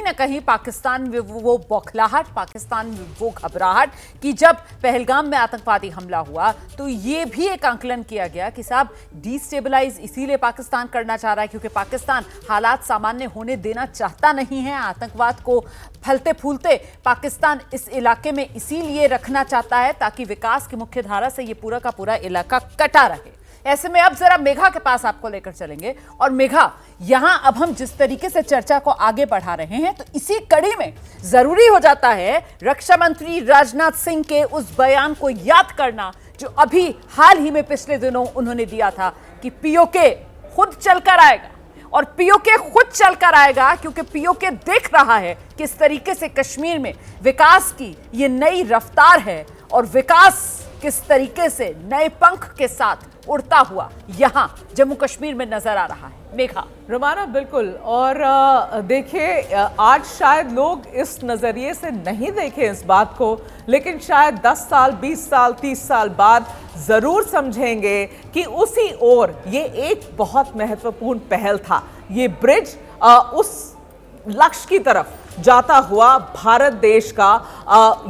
ना कहीं पाकिस्तान में वो बौखलाहट, पाकिस्तान में वो घबराहट कि जब पहलगाम में आतंकवादी हमला हुआ तो ये भी एक आंकलन किया गया कि साहब डिस्टेबलाइज इसीलिए पाकिस्तान करना चाह रहा है क्योंकि पाकिस्तान हालात सामान्य होने देना चाहता नहीं है, आतंकवाद को फलते फूलते पाकिस्तान इस इलाके में इसीलिए रखना चाहता है ताकि विकास की मुख्य धारा से ये पूरा का पूरा इलाका कटा रहे। ऐसे में अब जरा मेघा के पास आपको लेकर चलेंगे और मेघा, यहां अब हम जिस तरीके से चर्चा को आगे बढ़ा रहे हैं तो इसी कड़ी में जरूरी हो जाता है रक्षा मंत्री राजनाथ सिंह के उस बयान को याद करना जो अभी हाल ही में पिछले दिनों उन्होंने दिया था कि पीओके खुद चलकर आएगा। और पीओके खुद चलकर आएगा क्योंकि पीओके देख रहा है किस तरीके से कश्मीर में विकास की ये नई रफ्तार है और विकास किस तरीके से नए पंख के साथ उड़ता हुआ यहां जम्मू कश्मीर में नजर आ रहा है। मेघा। रोमाना, बिल्कुल। और देखिए, आज शायद लोग इस नज़रिए से नहीं देखें इस बात को, लेकिन शायद 10 साल, 20 साल, 30 साल बाद ज़रूर समझेंगे कि उसी ओर ये एक बहुत महत्वपूर्ण पहल था। ये ब्रिज उस लक्ष्य की तरफ जाता हुआ भारत देश का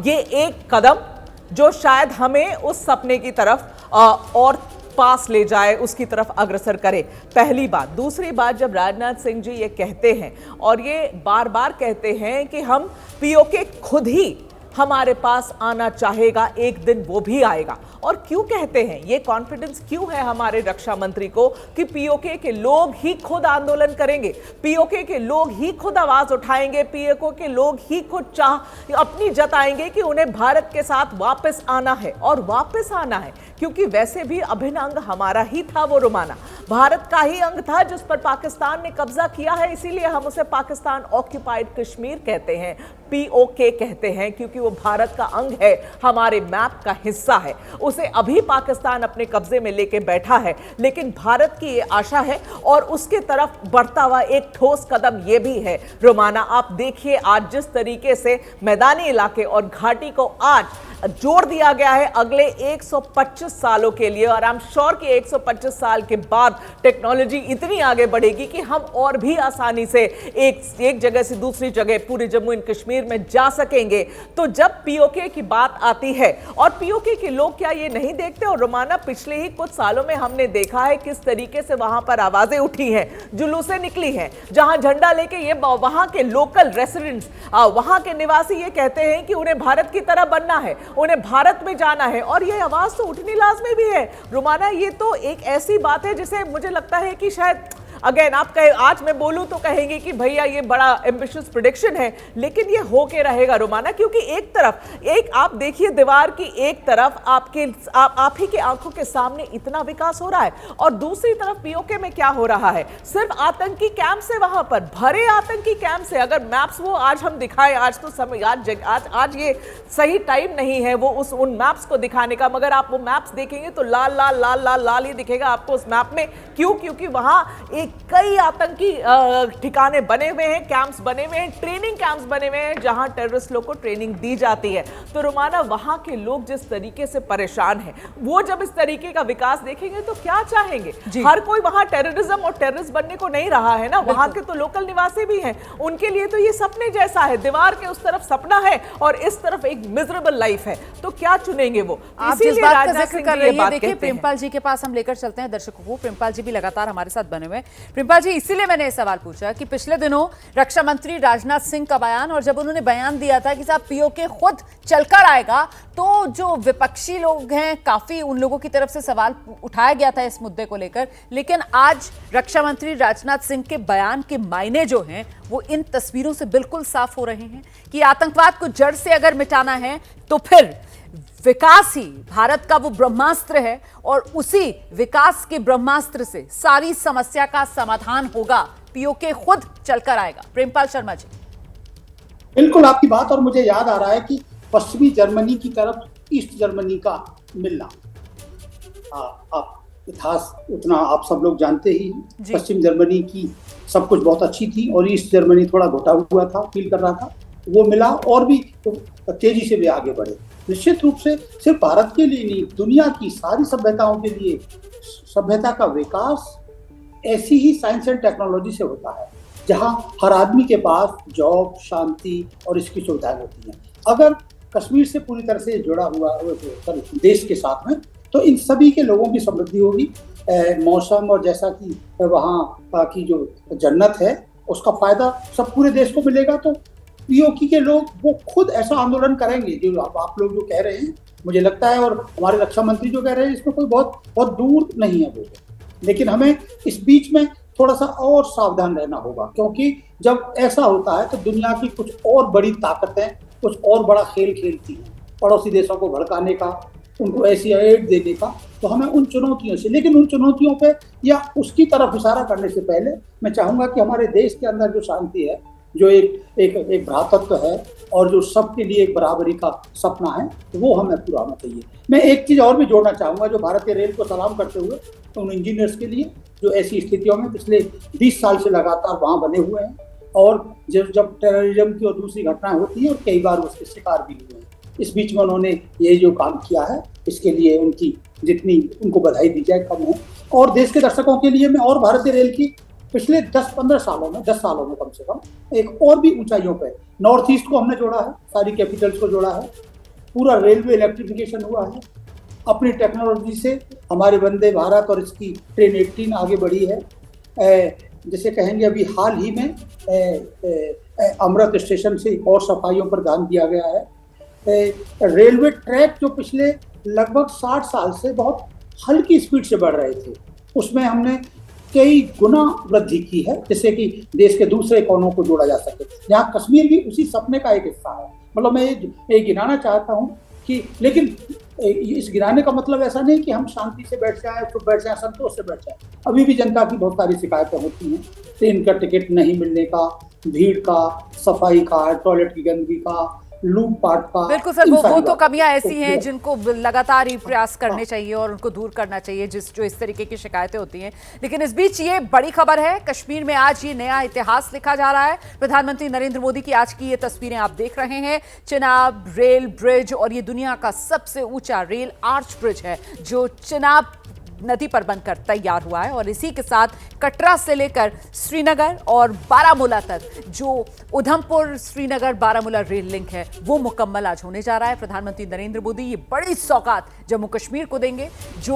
ये एक कदम जो शायद हमें उस सपने की तरफ और पास ले जाए, उसकी तरफ अग्रसर करे। पहली बात। दूसरी बात, जब राजनाथ सिंह जी ये कहते हैं और ये बार बार कहते हैं कि हम पीओके खुद ही हमारे पास आना चाहेगा, एक दिन वो भी आएगा। और क्यों कहते हैं, ये कॉन्फिडेंस क्यों है हमारे रक्षा मंत्री को कि पीओके के लोग ही खुद आंदोलन करेंगे, पीओके के लोग ही खुद आवाज उठाएंगे, पीओके के लोग ही खुद चाह अपनी जताएंगे कि उन्हें भारत के साथ वापस आना है। और वापस आना है क्योंकि वैसे भी अभिन्न अंग हमारा ही था वो, रोमाना। भारत का ही अंग था जिस पर पाकिस्तान ने कब्जा किया है, इसीलिए हम उसे पाकिस्तान ऑक्यूपाइड कश्मीर कहते हैं, पीओके कहते हैं, क्योंकि वो भारत का अंग है, हमारे मैप का हिस्सा है। उसे अभी पाकिस्तान अपने कब्जे में लेके बैठा है, लेकिन भारत की ये आशा है और उसके तरफ बढ़ता हुआ एक ठोस कदम ये भी है। रोमाना, आप देखिए आज जिस तरीके से मैदानी इलाके और घाटी को आज जोड़ दिया गया है अगले 125 सालों के लिए, और आई एम श्योर कि 125 साल के बाद टेक्नोलॉजी इतनी आगे बढ़ेगी कि हम और भी आसानी से एक जगह से दूसरी जगह पूरे जम्मू एंड कश्मीर में जा सकेंगे। तो जब पीओके की बात आती है, और पीओके के लोग क्या ये नहीं देखते, और रोमाना पिछले ही कुछ सालों में हमने देखा है किस तरीके से वहां पर आवाजें उठी हैं, जुलूसें निकली हैं, जहां झंडा लेके ये वहां के लोकल रेसिडेंट्स, वहां के निवासी ये कहते हैं कि उन्हें भारत की तरह बनना है, उन्हें भारत में जाना है। और ये आवाज तो उठनी लाजमी भी है रोमाना। ये तो एक ऐसी बात है जिसे मुझे लगता है कि शायद अगेन आप कहे, आज मैं बोलूं तो कहेंगे कि भैया ये बड़ा एम्बिशियस प्रेडिक्शन है, लेकिन ये होके रहेगा रोमाना। क्योंकि एक तरफ आप देखिए दीवार की एक तरफ आप ही के आंखों के सामने इतना विकास हो रहा है, और दूसरी तरफ पीओके में क्या हो रहा है, सिर्फ आतंकी कैंप से, वहां पर भरे आतंकी कैंप से। अगर मैप्स वो आज हम दिखाएं, आज तो समय आज ये सही टाइम नहीं है वो उन मैप्स को दिखाने का, मगर आप वो मैप्स देखेंगे तो लाल लाल लाल लाल लाल ही दिखेगा आपको उस मैप में। क्यों? क्योंकि वहां कई आतंकी ठिकाने बने हुए हैं, कैंप्स बने हुए हैं, ट्रेनिंग कैंप्स बने हुए हैं जहां टेररिस्ट लोग को ट्रेनिंग दी जाती है। तो रोमाना, वहां के लोग जिस तरीके से परेशान हैं, वो जब इस तरीके का विकास देखेंगे तो क्या चाहेंगे। हर कोई वहां टेररिज्म और टेररिस्ट बनने को नहीं रहा है ना, वहां के तो लोकल निवासी भी हैं, उनके लिए तो ये सपने जैसा है, दीवार के उस तरफ सपना है और इस तरफ एक मिजरेबल लाइफ है, तो क्या चुनेंगे वो। आप जिस बात का जिक्र कर रही है, देखिए प्रेमपाल जी के पास हम लेकर चलते हैं दर्शकों को। प्रेमपाल जी भी लगातार हमारे साथ बने हुए। प्रेमपाल जी, इसीलिए मैंने ये सवाल पूछा कि पिछले दिनों रक्षा मंत्री राजनाथ सिंह का बयान, और जब उन्होंने बयान दिया था कि साहब पीओके खुद चलकर आएगा, तो जो विपक्षी लोग हैं काफी उन लोगों की तरफ से सवाल उठाया गया था इस मुद्दे को लेकर। लेकिन आज रक्षा मंत्री राजनाथ सिंह के बयान के मायने जो हैं वो इन तस्वीरों से बिल्कुल साफ हो रहे हैं कि आतंकवाद को जड़ से अगर मिटाना है तो फिर विकास ही भारत का वो ब्रह्मास्त्र है, और उसी विकास के ब्रह्मास्त्र से सारी समस्या का समाधान होगा, पीओके खुद चलकर आएगा। प्रेमपाल शर्मा जी। बिल्कुल आपकी बात, और मुझे याद आ रहा है कि पश्चिमी जर्मनी की तरफ ईस्ट जर्मनी का मिलना, आप इतिहास उतना आप सब लोग जानते ही, पश्चिम जर्मनी की सब कुछ बहुत अच्छी थी और ईस्ट जर्मनी थोड़ा घुटा हुआ था, फील कर रहा था, वो मिला और भी तेजी से भी आगे बढ़े। निश्चित रूप से सिर्फ भारत के लिए नहीं, दुनिया की सारी सभ्यताओं के लिए सभ्यता का विकास ऐसी ही साइंस एंड टेक्नोलॉजी से होता है। जहां हर आदमी के पास जॉब, शांति और इसकी सुविधाएं होती हैं। अगर कश्मीर से पूरी तरह से जुड़ा हुआ देश के साथ में, तो इन सभी के लोगों की समृद्धि होगी। मौसम और जैसा कि वहाँ की जो जन्नत है उसका फायदा सब पूरे देश को मिलेगा। तो पीओके के लोग वो खुद ऐसा आंदोलन करेंगे जो आप लोग जो कह रहे हैं, मुझे लगता है, और हमारे रक्षा मंत्री जो कह रहे हैं, इसमें कोई बहुत दूर नहीं है वो। लेकिन हमें इस बीच में थोड़ा सा और सावधान रहना होगा, क्योंकि जब ऐसा होता है तो दुनिया की कुछ और बड़ी ताकतें कुछ और बड़ा खेल खेलती हैं, पड़ोसी देशों को भड़काने का, उनको ऐसी एड देने का। तो हमें उन चुनौतियों से, लेकिन उन चुनौतियों पे या उसकी तरफ इशारा करने से पहले मैं चाहूँगा कि हमारे देश के अंदर जो शांति है, जो एक भ्रातृत्व है और जो सबके लिए एक बराबरी का सपना है, तो वो हमें पूरा होना चाहिए। मैं एक चीज़ और भी जोड़ना चाहूँगा, जो भारतीय रेल को सलाम करते हुए उन इंजीनियर्स के लिए जो ऐसी स्थितियों में पिछले 20 साल से लगातार वहाँ बने हुए हैं, और जब टेररिज्म की और दूसरी घटनाएं होती हैं और कई बार उसके शिकार भी हुए हैं, इस बीच में उन्होंने ये जो काम किया है, इसके लिए उनकी जितनी उनको बधाई दी जाए कम है। और देश के दर्शकों के लिए मैं और भारतीय रेल की पिछले 10-15 सालों में, 10 सालों में कम से कम एक और भी ऊंचाइयों पे नॉर्थ ईस्ट को हमने जोड़ा है, सारी कैपिटल्स को जोड़ा है, पूरा रेलवे इलेक्ट्रिफिकेशन हुआ है, अपनी टेक्नोलॉजी से हमारे वंदे भारत और इसकी ट्रेन 18 आगे बढ़ी है। जैसे कहेंगे अभी हाल ही में अमृत स्टेशन से और सफाइयों पर ध्यान दिया गया है। रेलवे ट्रैक जो पिछले लगभग 60 साल से बहुत हल्की स्पीड से बढ़ रहे थे, उसमें हमने कई गुना वृद्धि की है, जिससे कि देश के दूसरे कोनों को जोड़ा जा सके। यहाँ कश्मीर भी उसी सपने का एक हिस्सा है। मतलब मैं ये गिनाना चाहता हूँ कि, लेकिन इस गिराने का मतलब ऐसा नहीं कि हम शांति से बैठ जाए, चुप बैठ जाए, संतोष से बैठ जाए। अभी भी जनता की बहुत सारी शिकायतें होती हैं, ट्रेन का टिकट नहीं मिलने का, भीड़ का, सफाई का, टॉयलेट की गंदगी का, लूटपाट का। बिल्कुल सर, वो तो कमियां ऐसी हैं जिनको लगातार ही प्रयास करने चाहिए और उनको दूर करना चाहिए, जो इस तरीके की शिकायतें होती हैं। लेकिन इस बीच ये बड़ी खबर है, कश्मीर में आज ये नया इतिहास लिखा जा रहा है। प्रधानमंत्री नरेंद्र मोदी की आज की ये तस्वीरें आप देख रहे हैं। चिनाब रेल ब्रिज, और ये दुनिया का सबसे ऊंचा रेल आर्च ब्रिज है जो चिनाब नदी पर बनकर तैयार हुआ है, और इसी के साथ कटरा से लेकर श्रीनगर और बारामूला तक जो उधमपुर श्रीनगर बारामूला रेल लिंक है वो मुकम्मल आज होने जा रहा है। प्रधानमंत्री नरेंद्र मोदी ये बड़ी सौगात जम्मू कश्मीर को देंगे, जो